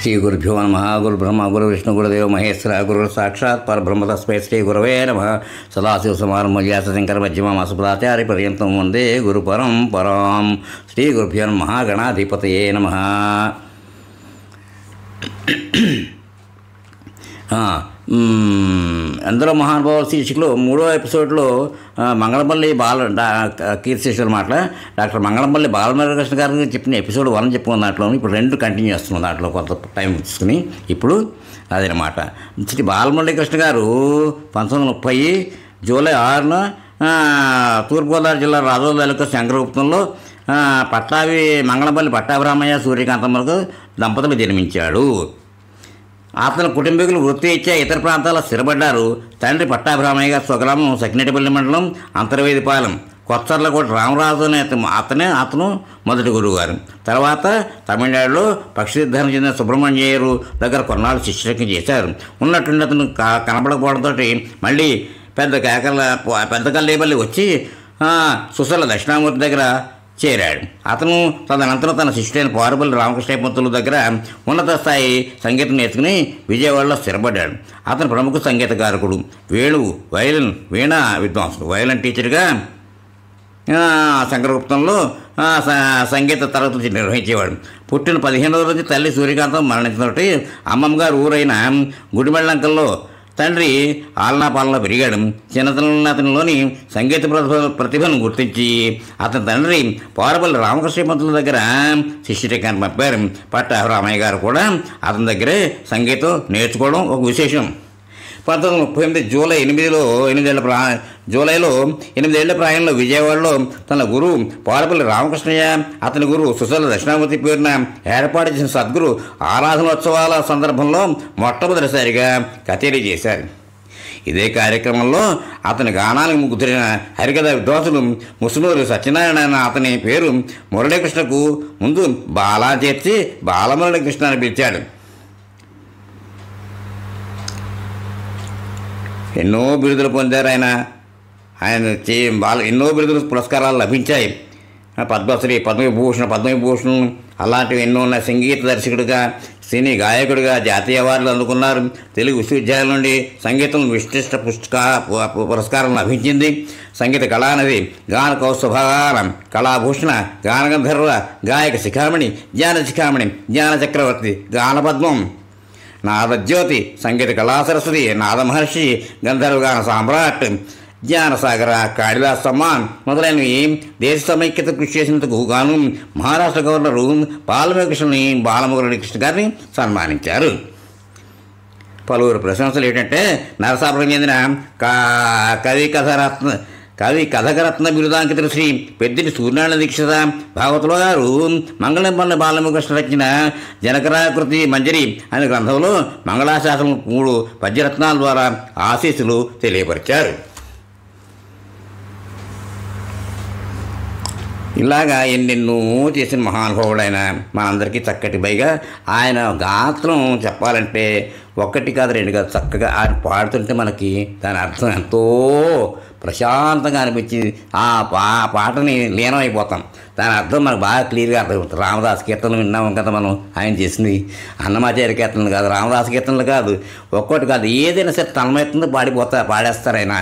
శ్రీ గురుభ్యో నమః. గురు బ్రహ్మ గురు విష్ణు గురుదేవ మహేశ్వర గురు సాక్షాత్ పరబ్రహ్మ తస్మై శ్రీ గురవే నమః. సదాశివ సమారంభ వ్యాసశంకర మధ్యమ అసుపదాచార్య పర్యంతం వందే గురు పరంపరాం. శ్రీ గురుభ్యో నమః. గణాధిపతయే నమః. అందరూ మహానుభావుల శీర్షికలో 3వ ఎపిసోడ్లో మంగళంపల్లి కీర్తిశేషుల మాటల డాక్టర్ మంగళంపల్లి బాలమురళీకృష్ణ గారు చెప్పిన ఎపిసోడ్ 1 చెప్పుకున్న దాంట్లో ఇప్పుడు 2 కంటిన్యూ చేస్తున్నాం. దాంట్లో కొంత టైం తీసుకుని ఇప్పుడు అదనమాట. శ్రీ బాలమురళీకృష్ణ గారు 1930 జూలై 6న తూర్పుగోదావరి జిల్లా రాజోలు తాలూకా శంకరగుప్తంలో మంగళంపల్లి పట్టాభిరామయ్య సూర్యకాంతమ్మలకు దంపతులు జన్మించాడు. అతని కుటుంబీకులు వృత్తిరీత్యా ఇతర ప్రాంతాల్లో స్థిరపడ్డారు. తండ్రి పట్టాభిరామయ్య గారు స్వగ్రామం సకినేటిపల్లి మండలం అంతర్వేదిపాలెం కొత్తర్లకోట రామరాజు అతను మొదటి గురువు గారు. తర్వాత తమిళనాడులో పక్షిసిద్ధానికి చెందిన సుబ్రహ్మణ్యయ్యరు దగ్గర కొన్నాళ్ళు శిష్యులకి చేశారు. ఉన్నట్టుండి అతను కనపడకపోవడంతో మళ్ళీ పెద్ద కల్లేపల్లి వచ్చి సుసల దక్షిణామూర్తి దగ్గర చేరాడు. అతను తదనంతరం తన శిష్యుడైన పారుపల్లి రామకృష్ణ పంతుల దగ్గర ఉన్నత స్థాయి సంగీతం నేర్చుకుని విజయవాడలో స్థిరపడ్డాడు. అతను ప్రముఖ సంగీతకారకుడు, వీణా విద్వాంసుడు, వైలిన్ టీచర్గా శంకరగుప్తంలో సంగీత తరగతులు నిర్వహించేవాడు. పుట్టిన 15వ రోజు తల్లి సూర్యకాంతం మరణించినటువంటి అమ్మమ్మగారు ఊరైన గుడిమెళ్ళంకల్లో తండ్రి ఆలనాపాలనలో పెరిగాడు. చిన్నతనంలో అతనిలోని సంగీత ప్రతిభను గుర్తించి అతని తండ్రి పారుపల్లి రామకృష్ణ పంతుల దగ్గర శిష్యుడికి పంపారు. పట్టాభిరామయ్య గారు కూడా అతని దగ్గరే సంగీతం నేర్చుకోవడం ఒక విశేషం. 1938 జూలైలో 8 ఏళ్ల ప్రాయంలో విజయవాడలో తన గురువు పారుపల్లి రామకృష్ణయ్య, అతని గురువు సుసల దక్షిణామూర్తి పేరున ఏర్పాటు చేసిన సద్గురు ఆరాధనోత్సవాల సందర్భంలో మొట్టమొదటిసారిగా కచేరీ చేశారు. ఇదే కార్యక్రమంలో అతని గానానికి ముగ్గురిన హరికథ విద్వాంసులు ముసునూరు సత్యనారాయణ అతని పేరు మురళీకృష్ణకు ముందు బాలా చేర్చి బాలమురళీకృష్ణ అని పిలిచాడు. ఎన్నో బిరుదులు పొందారు. ఎన్నో బిరుదులు పురస్కారాలు లభించాయి. పద్మశ్రీ, పద్మవిభూషణ్ అలాంటివి ఎన్నో ఉన్నాయి. సంగీత దర్శకుడిగా, సినీ గాయకుడిగా జాతీయ అవార్డులు అందుకున్నారు. తెలుగు విశ్వవిద్యాలయం నుండి సంగీతం విశిష్ట పురస్కారం లభించింది. సంగీత కళానిధి, గాన కౌస్తుభాగానం, కళాభూషణ, గానగంధర్వ, గాయక శిఖామణి, జ్ఞాన చక్రవర్తి, గానపద్మం, నాదజ్యోతి, సంగీత కళాసరస్వతి, నాదమహర్షి, గంధర్వగాన సామ్రాట్, జ్ఞానసాగర, కాళిదాస్ సమ్మాన్ మొదలైనవి దేశ సమైక్యత కృషి చేసినందుకు గాను మహారాష్ట్ర గవర్నరు బాలమురళీకృష్ణ గారిని సన్మానించారు. పలువురు ప్రశంసలు ఏంటంటే నరసాపురం చెందిన కవి కథకరత్న బిరుదాంకితులు శ్రీ పెద్దిటి సూర్యనారాయణ దీక్షిత భాగవతులు గారు మంగళంపల్లి బాలమురళీకృష్ణ రచన జనకరాకృతి మంజరి అనే గ్రంథంలో మంగళాశాసనం 3 పద్యరత్నాల ద్వారా ఆశీస్సులు తెలియపరిచారు. ఇలాగా ఎన్నెన్నో చేసిన మహానుభావుడైన మనందరికీ చక్కటి పైగా ఆయన గాత్రం చెప్పాలంటే 1 కాదు 2 కాదు, చక్కగా ఆయన పాడుతుంటే మనకి దాని అర్థం ఎంతో ప్రశాంతంగా అనిపించింది. ఆ పాటని లీనమైపోతాం. దాని అర్థం మనకు బాగా క్లియర్గా అర్థమవుతుంది. రామదాస్ కీర్తనలు విన్నాం కదా మనం. ఆయన చేసింది అన్నమాచార్య కీర్తనలు కాదు, రామదాస్ కీర్తనలు కాదు, ఒక్కోటి కాదు, ఏదైనా సరే తన్మయత్వంతో పాడేస్తారు ఆయన.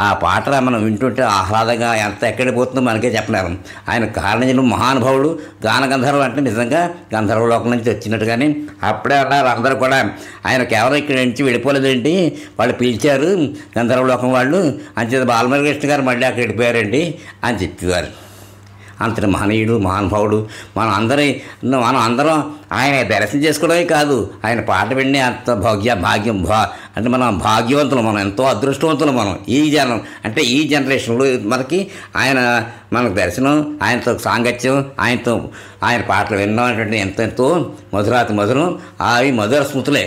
ఆ పాట మనం వింటుంటే ఆహ్లాదంగా ఎంత ఎక్కడికి పోతుందో మనకే చెప్పలేరు. ఆయన కారణజనుడు, మహానుభావుడు, గానగంధర్వం అంటే నిజంగా గంధర్వలోకం నుంచి వచ్చినట్టుగానే అప్పుడే అన్నారు అందరూ కూడా. ఆయన కేవలం ఇక్కడి నుంచి వెళ్ళిపోలేదండి, వాళ్ళు పిలిచారు గంధర్వలోకం వాళ్ళు, అంచేత బాలమురళీకృష్ణ గారు మళ్ళీ అక్కడ వెళ్ళిపోయారండి అని చెప్పేవారు. అంతటి మహనీయుడు, మహానుభావుడు. మనం అందరం ఆయన దర్శనం చేసుకోవడమే కాదు, ఆయన పాట విని అంత భాగ్యం అంటే మనం భాగ్యవంతులు, మనం ఎంతో అదృష్టవంతులు. మనం ఈ జనరేషన్లో మనకు దర్శనం, ఆయనతో సాంగత్యం, ఆయన పాటలు వినడం అంటే ఎంతో మధురం. అవి మధుర స్మృతులే.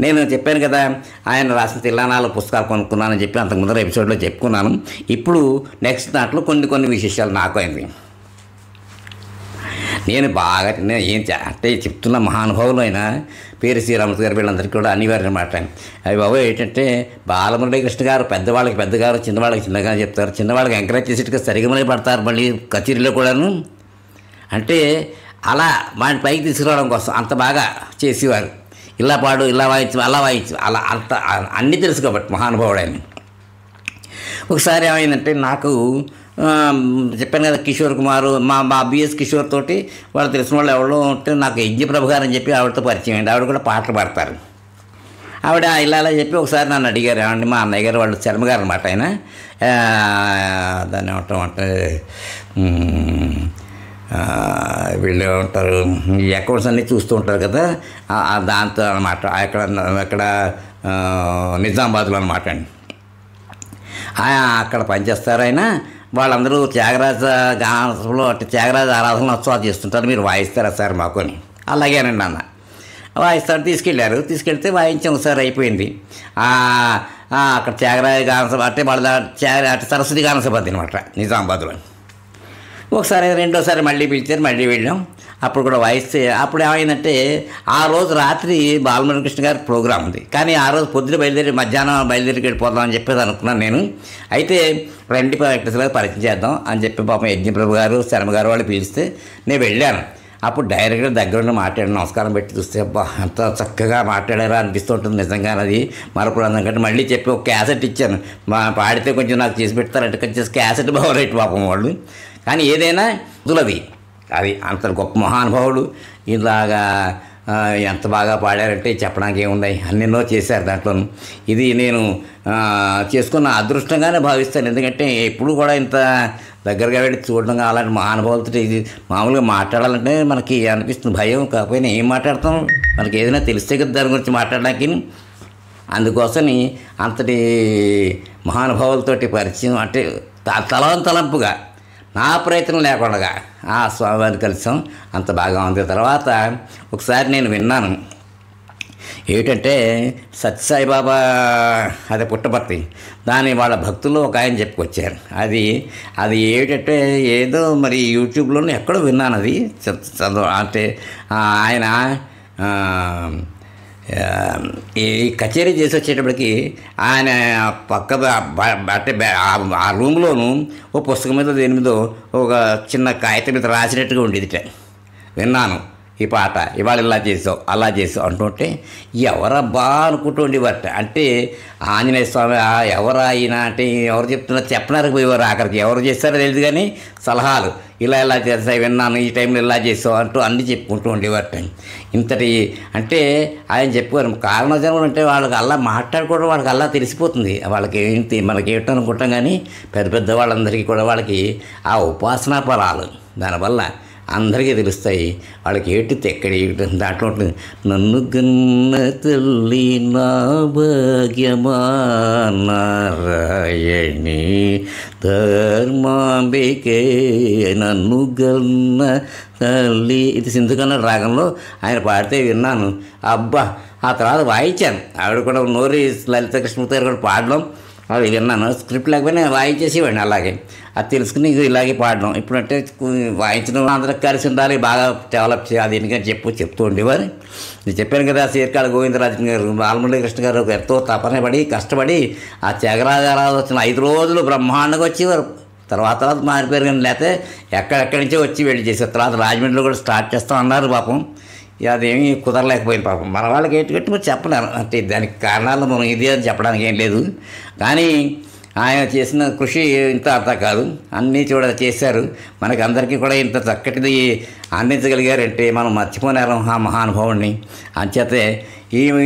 నేను చెప్పాను కదా, ఆయన రాసిన తిల్లానాలు పుస్తకాలు కొనుక్కున్నానని చెప్పి అంతకు ముందర ఎపిసోడ్లో చెప్పుకున్నాను. ఇప్పుడు నెక్స్ట్ దాంట్లో కొన్ని విశేషాలు నాకు అయింది. నేను అంటే చెప్తున్న మహానుభావులు అయినా పేరు శ్రీరామూర్తి గారు వీళ్ళందరికీ కూడా అనివార్యం మాట. అవి బాబు ఏంటంటే బాలమురళీకృష్ణ గారు పెద్దవాళ్ళకి పెద్దగారు, చిన్నవాళ్ళకి చిన్నగా చెప్తారు. చిన్నవాళ్ళకి ఎంకరేజ్ చేసేట్టుగా సరిగమనే పడతారు మళ్ళీ కచేరీలో కూడాను. అంటే అలా వాడిని పైకి తీసుకురావడం కోసం అంత బాగా చేసేవారు. ఇలా పాడు, ఇలా వాయించు, అలా వాయించు, అలా అంత అన్నీ తెలుసు కాబట్టి మహానుభావుడని. ఒకసారి ఏమైందంటే నాకు చెప్పాను కదా, కిషోర్ కుమార్ మా బిఎస్ కిషోర్ తోటి వాళ్ళు తెలిసిన వాళ్ళు ఎవరో ఉంటే నాకు యజ్ఞప్రభ గారు అని చెప్పి ఆవిడతో పరిచయం అయింది. ఆవిడ కూడా పాటలు పాడతారు. ఆవిడ ఇలా చెప్పి ఒకసారి నన్ను అడిగారు, ఏమండి మా అన్నయ్య గారు వాళ్ళు శర్మ గారు అనమాట, ఆయన దాన్ని ఏమంటాం అంటే వీళ్ళు ఏమంటారు, ఈ అకౌంట్స్ అన్నీ చూస్తూ ఉంటారు కదా, దాంతో అనమాట అక్కడ నిజామాబాద్లో అనమాట అండి. అక్కడ పనిచేస్తారు ఆయన. వాళ్ళందరూ త్యాగరాజ గానంలో అంటే త్యాగరాజ ఆరాధన ఉత్సవాలు చేస్తుంటారు, మీరు వాయిస్తారా సార్ మాకు అని. అలాగేనండి అన్న. వాయిస్తారు, తీసుకెళ్తే వాయించాం. ఒకసారి అయిపోయింది. అక్కడ త్యాగరాజ గానసభ అంటే వాళ్ళ సరస్వతి గానసభ అనమాట నిజామాబాద్లో. ఒకసారి రెండోసారి మళ్ళీ పిలిచారు, మళ్ళీ వెళ్ళాం. అప్పుడు కూడా వాయిస్తే అప్పుడు ఏమైందంటే ఆ రోజు రాత్రి బాలమురళీకృష్ణ గారి ప్రోగ్రాం ఉంది. కానీ ఆ రోజు పొద్దున మధ్యాహ్నం బయలుదేరికి వెళ్ళిపోదాం అని చెప్పేది అనుకున్నాను నేను. అయితే రండి వెంకటేశ్వర పరిచయం చేద్దాం అని చెప్పి పాపం యజ్ఞప్రభు గారు శర్మ గారు వాళ్ళు పిలిస్తే నేను వెళ్ళాను. అప్పుడు డైరెక్ట్గా దగ్గరుండి మాట్లాడి నమస్కారం పెట్టి చూస్తే అబ్బా అంత చక్కగా మాట్లాడారా అనిపిస్తుంటుంది. నిజంగా అది మరొకరు అందుకంటే మళ్ళీ చెప్పి ఒక క్యాసెట్ ఇచ్చాను, పాడితే కొంచెం నాకు చేసి పెడతారంటే కొంచెం క్యాసెట్ బాగోరేట్ పాపం వాళ్ళు. కానీ ఏదైనా దులది అది అంత గొప్ప మహానుభావుడు. ఇలాగా ఎంత బాగా పాడారంటే చెప్పడానికి ఏమున్నాయి, అన్నెన్నో చేశారు దాంట్లోనూ. ఇది నేను చేసుకున్న అదృష్టంగానే భావిస్తాను. ఎందుకంటే ఎప్పుడు కూడా ఇంత దగ్గరగా వెళ్ళి చూడడం అలాంటి మహానుభావులతో ఇది మామూలుగా మాట్లాడాలంటే మనకి అనిపిస్తుంది భయం. కాకపోయినా ఏం మాట్లాడతాం, మనకి ఏదైనా తెలిస్తే కదా దాని గురించి మాట్లాడడానికి. అందుకోసమని అంతటి మహానుభావులతోటి పరిచయం అంటే తలంపుగా నా ప్రయత్నం లేకుండా ఆ స్వామివారిని కలిసాం. అంత బాగా ఉంది. తర్వాత ఒకసారి నేను విన్నాను ఏమిటంటే సత్యసాయిబాబా అదే పుట్టపర్తి దాని వాళ్ళ భక్తులు ఒక ఆయన చెప్పుకొచ్చారు. అది ఏమిటంటే ఏదో మరి యూట్యూబ్లోనే ఎక్కడో విన్నాను. అది అంటే ఆయన ఈ కచేరీ చేసి వచ్చేటప్పటికి ఆయన పక్క అంటే ఆ రూమ్లోనూ ఓ పుస్తకం మీద దేని మీద ఒక చిన్న కాగితం మీద రాసినట్టుగా ఉండేది. విన్నాను ఈ పాట, ఇవాళ ఇలా చేసావు అలా చేసావు అంటుంటే ఎవరబ్బా అనుకుంటూ ఉండేవారట. అంటే ఆంజనేయ స్వామి ఎవరు ఆయన అంటే ఎవరు చెప్తున్నారు చెప్పడానికి పోయేవారు. ఆఖరికి ఎవరు చేస్తారో తెలియదు కానీ సలహాలు ఇలా చేస్తాయి విన్నాను, ఈ టైంలో ఇలా చేసావు అంటూ అన్నీ చెప్పుకుంటూ ఉండేవారట. ఇంతటి అంటే ఆయన చెప్పారు కారణజన్మలు అంటే వాళ్ళకి అలా మాట్లాడుకోవడం వాళ్ళకి అలా తెలిసిపోతుంది. వాళ్ళకి ఏంటి మనకి ఏమిటో అనుకుంటాం కానీ పెద్ద వాళ్ళందరికీ కూడా వాళ్ళకి ఆ ఉపాసనా ఫలాలు దానివల్ల అందరికీ తెలుస్తాయి. వాళ్ళకి ఏటి తెక్కడి దాంట్లో ఉంటుంది. నన్ను గన్న తల్లి నా భాగ్యమా నారాయణి ధర్మాంబికే నన్ను గన్న తల్లి. ఇది సింధుకన్న రాగంలో ఆయన పాడితే విన్నాను. అబ్బా ఆ తర్వాత వాయించాను. ఆవిడ కూడా నోరి లలిత కృష్ణమూర్తి గారు కూడా పాడడం అది విన్నాను. స్క్రిప్ట్ లేకపోయినా వాయించేసేవాడిని. అలాగే అది తెలుసుకుని ఇలాగే పాడడం. ఇప్పుడంటే వాయించడం అందరికి కలిసి ఉండాలి, బాగా డెవలప్ చేయాలి ఎందుకని చెప్తూ ఉండేవారు. నేను చెప్పాను కదా, సీర్కాళ గోవిందరాజన్ గారు బాలమురళీకృష్ణ గారు ఎంతో తపన పడి కష్టపడి ఆ త్యాగరాజారావు వచ్చిన 5 రోజులు బ్రహ్మాండంగా వచ్చేవారు. తర్వాత మారిపోయారు కానీ లేకపోతే ఎక్కడెక్కడి నుంచో వచ్చి వెళ్ళి చేసారు. తర్వాత రాజమండ్రిలో కూడా స్టార్ట్ చేస్తాం అన్నారు. పాపం అదేమీ కుదరలేకపోయింది. పాపం మన వాళ్ళకి ఏంటి మరి చెప్పలేరు. అంటే దానికి కారణాలు మనం ఇది అని చెప్పడానికి ఏం లేదు. కానీ ఆయన చేసిన కృషి ఇంత అంతా కాదు, అన్నీ చేశారు. మనకి అందరికీ కూడా ఇంత చక్కటిది అందించగలిగారంటే మనం మర్చిపోలేరు ఆ మహానుభావుడిని. అంచేతే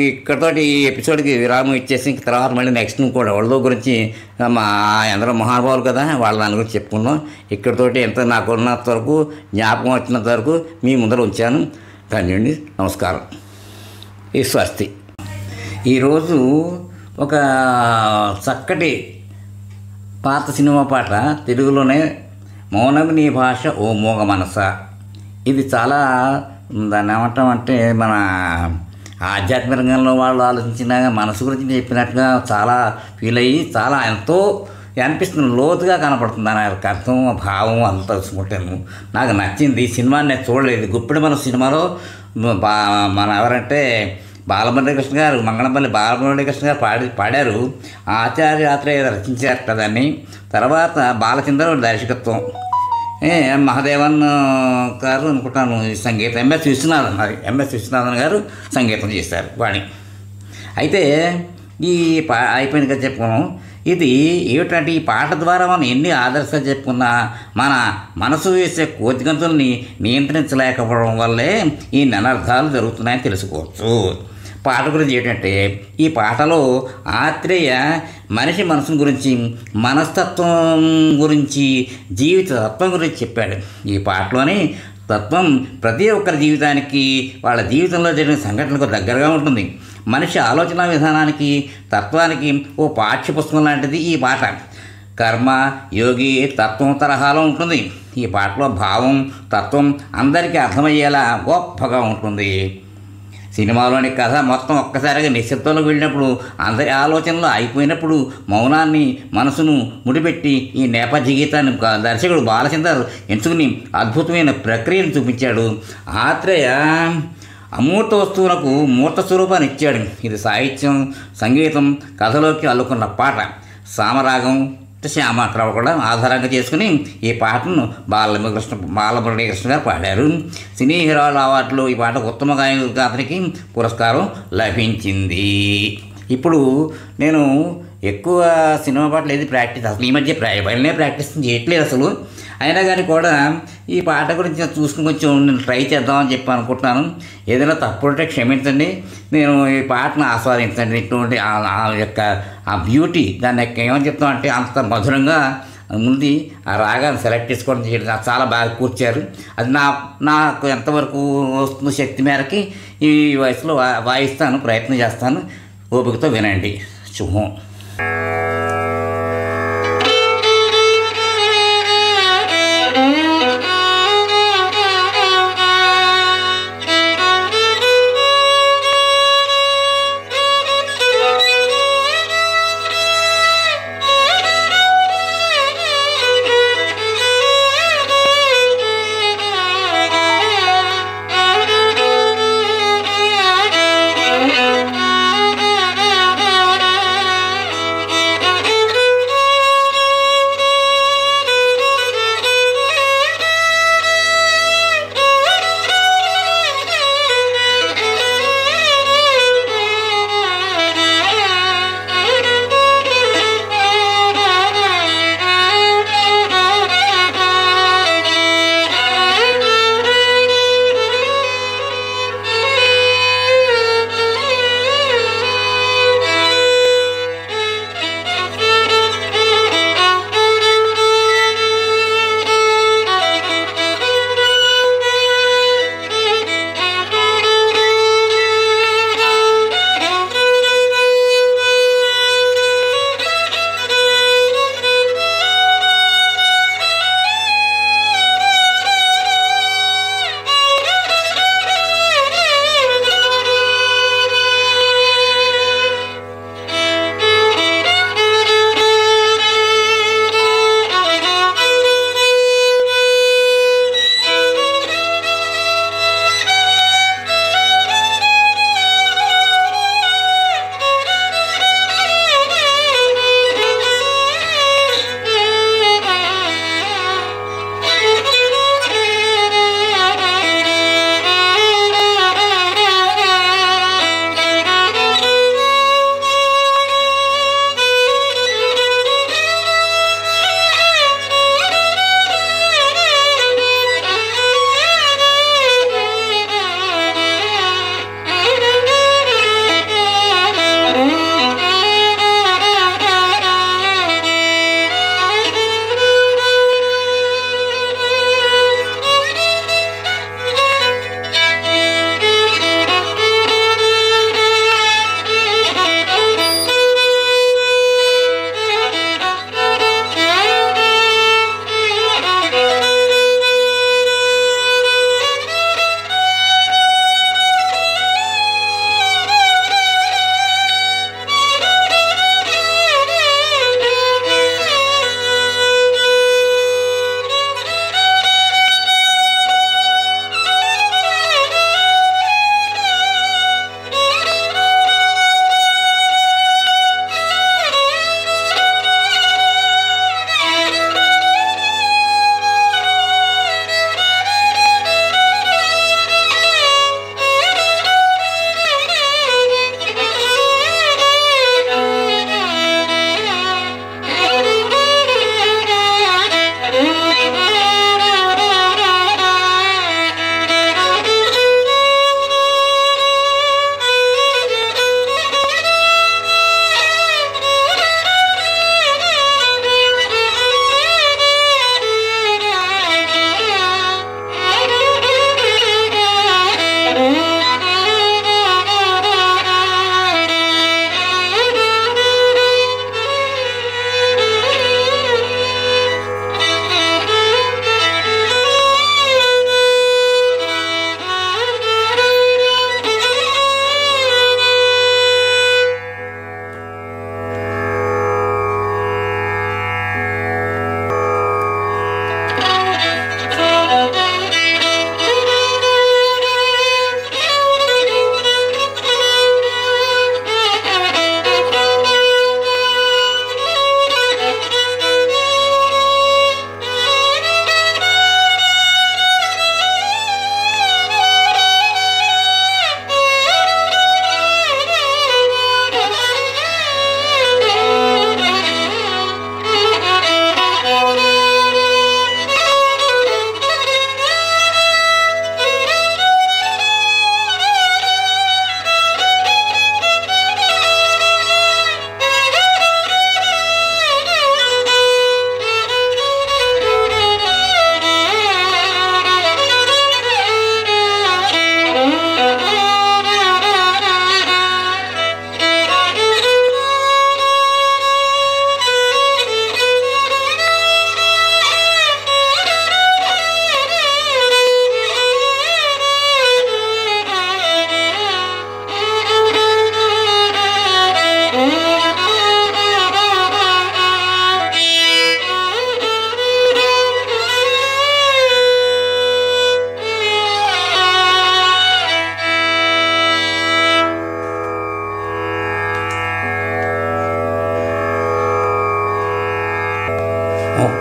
ఇక్కడతోటి ఈ ఎపిసోడ్కి విరామం ఇచ్చేసి తర్వాత మళ్ళీ నెక్స్ట్ కూడా వాళ్ళ గురించి అందరూ మహానుభావులు కదా, వాళ్ళ దాని గురించి చెప్పుకున్నాం. ఇక్కడతోటి ఎంత నాకు ఉన్నంత వరకు జ్ఞాపకం వచ్చినంత వరకు మీ ముందర ఉంచాను. ధన్యండి, నమస్కారం, ఈ స్వస్తి. ఈరోజు ఒక చక్కటి పాత సినిమా పాట తెలుగులోనే, మౌనం నీ భాష ఓ మోగ మనస. ఇది చాలా దాన్ని ఏమంటామంటే మన ఆధ్యాత్మిక రంగంలో వాళ్ళు ఆలోచించిన మనసు గురించి చెప్పినట్టుగా చాలా ఫీల్ అయ్యి చాలా ఎంతో అనిపిస్తుంది, లోతుగా కనపడుతుంది. దాని యొక్క అర్థం భావం అంతా తెలుసుకుంటాను. నాకు నచ్చింది. ఈ సినిమాని నేను చూడలేదు. గుప్పిడి మన సినిమాలో మన ఎవరంటే బాలమురళీకృష్ణ గారు, మంగళంపల్లి బాలమురళీకృష్ణ గారు పాడారు. ఆచార్య యాత్ర రచించారట దాన్ని. తర్వాత బాలచంద్ర దర్శకత్వం, మహాదేవన్ గారు అనుకుంటాను ఈ సంగీతం, ఎంఎస్ విశ్వనాథన్, మరి ఎంఎస్ విశ్వనాథన్ గారు సంగీతం చేశారు వాణి. అయితే ఈ అయిపోయింది కదా చెప్పుకున్నాం. ఇది ఏమిటంటే ఈ పాట ద్వారా మనం ఎన్ని ఆదర్శాలు చెప్పుకున్నా మన మనసు వేసే కోతిగంతుల్ని నియంత్రించలేకపోవడం వల్లే ఈ అనర్థాలు జరుగుతున్నాయని తెలుసుకోవచ్చు. పాట గురించి ఏంటంటే ఈ పాటలో ఆత్రేయ మనిషి మనసు గురించి, మనస్తత్వం గురించి, జీవిత తత్వం గురించి చెప్పాడు. ఈ పాటలోని తత్వం ప్రతి ఒక్కరి జీవితానికి, వాళ్ళ జీవితంలో జరిగిన సంఘటనలకు దగ్గరగా ఉంటుంది. మనిషి ఆలోచన విధానానికి, తత్వానికి ఓ పాఠ్యపుస్తకం లాంటిది ఈ పాట. కర్మ, యోగి, తత్వం తరహాలో ఉంటుంది. ఈ పాటలో భావం, తత్వం అందరికీ అర్థమయ్యేలా గొప్పగా ఉంటుంది. సినిమాలోని కథ మొత్తం ఒక్కసారిగా నిశ్శబ్దంలోకి వెళ్ళినప్పుడు, అందరి ఆలోచనలు అయిపోయినప్పుడు మౌనాన్ని, మనసును ముడిపెట్టి ఈ నేపథ్య గీతాన్ని దర్శకుడు బాలచందర్ ఎంచుకుని అద్భుతమైన ప్రక్రియను చూపించాడు. ఆత్రేయ అమూర్త వస్తువులకు మూర్త స్వరూపాన్ని ఇచ్చాడు. ఇది సాహిత్యం, సంగీతం, కథలోకి అల్లుకున్న పాట. సామరాగం, శ్యామక్రావు కూడా ఆధారంగా చేసుకుని ఈ పాటను బాలమురళీకృష్ణ గారు పాడారు. సినీ హీరోల అవార్డులో ఈ పాట ఉత్తమ గాయకుడికి పురస్కారం లభించింది. ఇప్పుడు నేను ఎక్కువ సినిమా పాటలు ఏది ప్రాక్టీస్, అసలు ఈ మధ్య బయలునే ప్రాక్టీస్ చేయట్లేదు అసలు. అయినా కానీ కూడా ఈ పాట గురించి చూసుకుని కొంచెం నేను ట్రై చేద్దామని చెప్పి అనుకుంటున్నాను. ఏదైనా తప్పుంటే క్షమించండి. నేను ఈ పాటను ఆస్వాదించండి. ఇటువంటి ఆ యొక్క ఆ బ్యూటీ, దాన్ని ఏమని చెప్తామంటే అంత మధురంగా ఉంది. ఆ రాగాన్ని సెలెక్ట్ చేసుకోవడం చేయడం చాలా బాగా కూర్చారు. అది నాకు ఎంతవరకు వస్తుందో శక్తి మేరకి ఈ వయసులో వాయిస్తాను, ప్రయత్నం చేస్తాను. ఓపికతో వినండి. శుభం.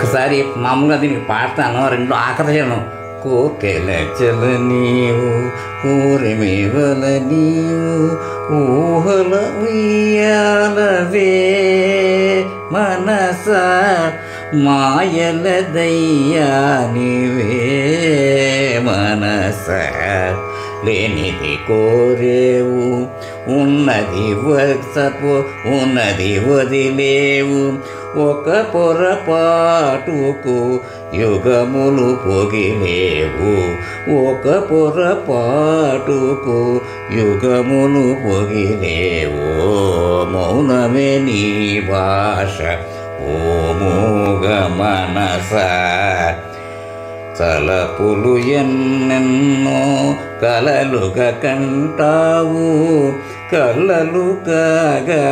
ఒక్కసారి మామూలుగా దీనికి పాడతాను, రెండు ఆకర్షణ. కోకెల చల నీవు ఊరిమేవల నీవు ఊహల ఉయ్యాలవే మనస మాయల దయ్యా నీవే మనస. లేనిది కోరేవు ఉన్నది ఉన్నది వదిలేవు ఒక పొరపాటుకు యుగములు పొగిలేవు ఒక పొరపాటుకు యుగములు పొగిలేవు. మౌనమే నీ భాష ఓ మూగ మనస. తలపులు ఎన్నెన్నో కలలుగా కంటావు కలలు కాగా